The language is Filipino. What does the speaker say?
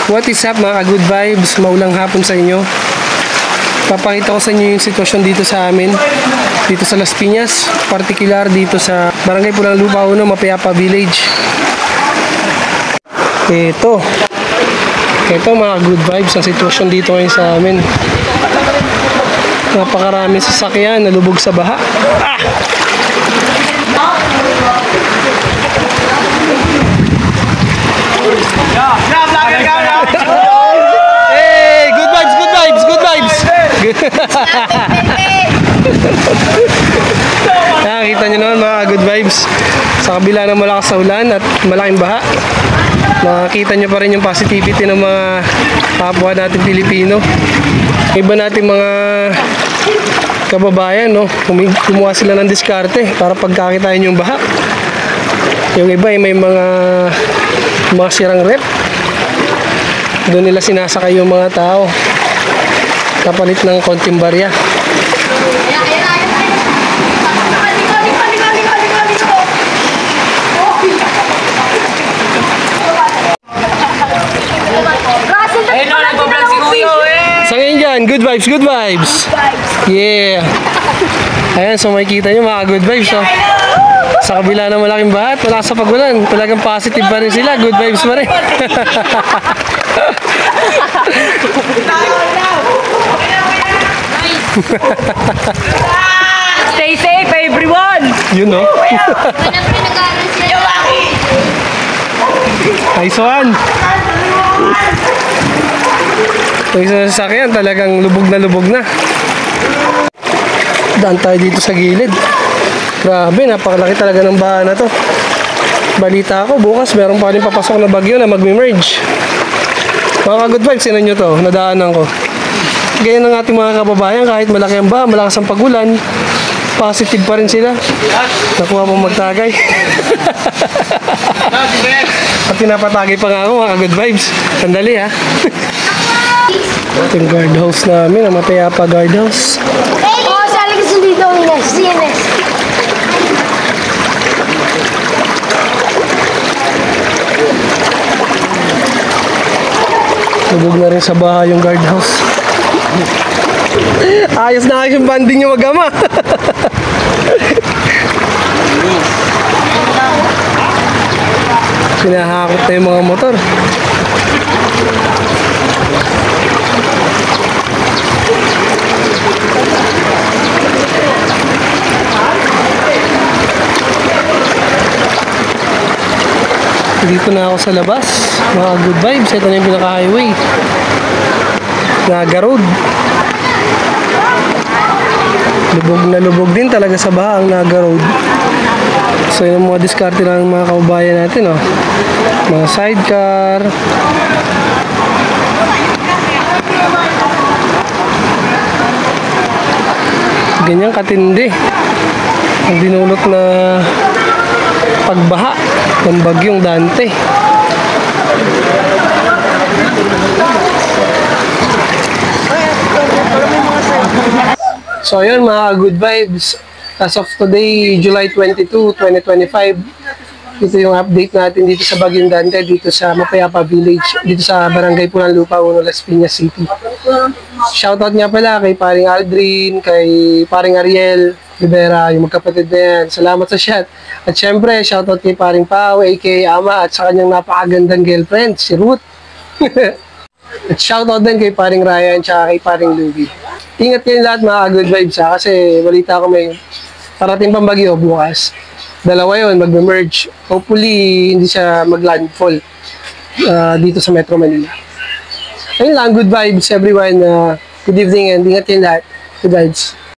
What is up mga good vibes? Maulang hapon sa inyo. Papakita ko sa inyo yung sitwasyon dito sa amin. Dito sa Las Piñas. Particular dito sa Barangay Pulang Lupa 1, Mapayapa Village. Ito mga good vibes ang sitwasyon dito ngayon sa amin. Napakaraming sasakyan na lubog sa baha. Hey, good vibes, good vibes, good vibes. Nakakita nyo naman mga good vibes. Sa kabila ng malakas na ulan at malaking baha, nakakita nyo pa rin yung positivity ng mga kapwa natin Pilipino. Iba natin mga kababayan, no? Kumuha sila ng diskarte para pagkakitain yung baha. Yung iba ay may mga sirang rep. Doon nila sinasakay yung mga tao kapalit ng konting barya. Sangin dyan, good vibes, good vibes. Yeah. Ayan, so makikita nyo mga good vibes, no? Sa kabila ng malaking bahat, wala sa pagulan, talagang positive pa rin sila, good vibes pa rin. Stay safe everyone! Yun, no? Nice one! So, isa sa sasakyan, talagang lubog na. Daan tayo dito sa gilid. Grabe, napakalaki talaga ng baha na to. Balita ko, bukas meron pa rin papasok na bagyo na magme-merge. Mga ka-good vibes, sinan nyo to, nadaanan ko. Ganyan ng ating mga kababayan, kahit malaki ang baha, malakas ang pagulan, positive pa rin sila. Nakuha mo magtagay. At pinapatagay pa nga ako, mga ka-good vibes. Sandali ha. Ito yung guardhouse namin, ang Mapayapa guardhouse. Lubog na rin sa bahay yung guardhouse. Ayos na ayos yung banding yung mag-ama. Sinahakot na yung mga motor. Dito na ako sa labas, mga good vibes. Ito na yung pinaka-highway, Naga Road. Lubog na lubog din talaga sa baha ang Naga Road. So yun ang mga diskarte ng mga kababayan natin, oh. Mga sidecar, ganyan katindi ang dinulot na pagbaha ng bagyong Dante. So yun mga good vibes, as of today, July 22, 2025, ito yung update natin dito sa bagyong Dante, dito sa Mapayapa Village, dito sa Barangay Pulang Lupa 1, Las Piñas City. Shoutout nga pala kay paring Aldrin, kay paring Ariel Rivera, yung magkapatid na yan. Salamat sa shot. At syempre, shoutout kay paring Pao, a.k.a. Ama, at sa kanyang napakagandang girlfriend, si Ruth. At shoutout din kay paring Ryan, at kay paring Louie. Ingat kayo lahat mga good vibes ha, kasi balita ko may parating pang bagyo bukas. Dalawa yun, mag-merge. Hopefully, hindi siya mag-landfall dito sa Metro Manila. Ayun lang, good vibes everyone. Good evening and ingat kayo lahat. Good vibes.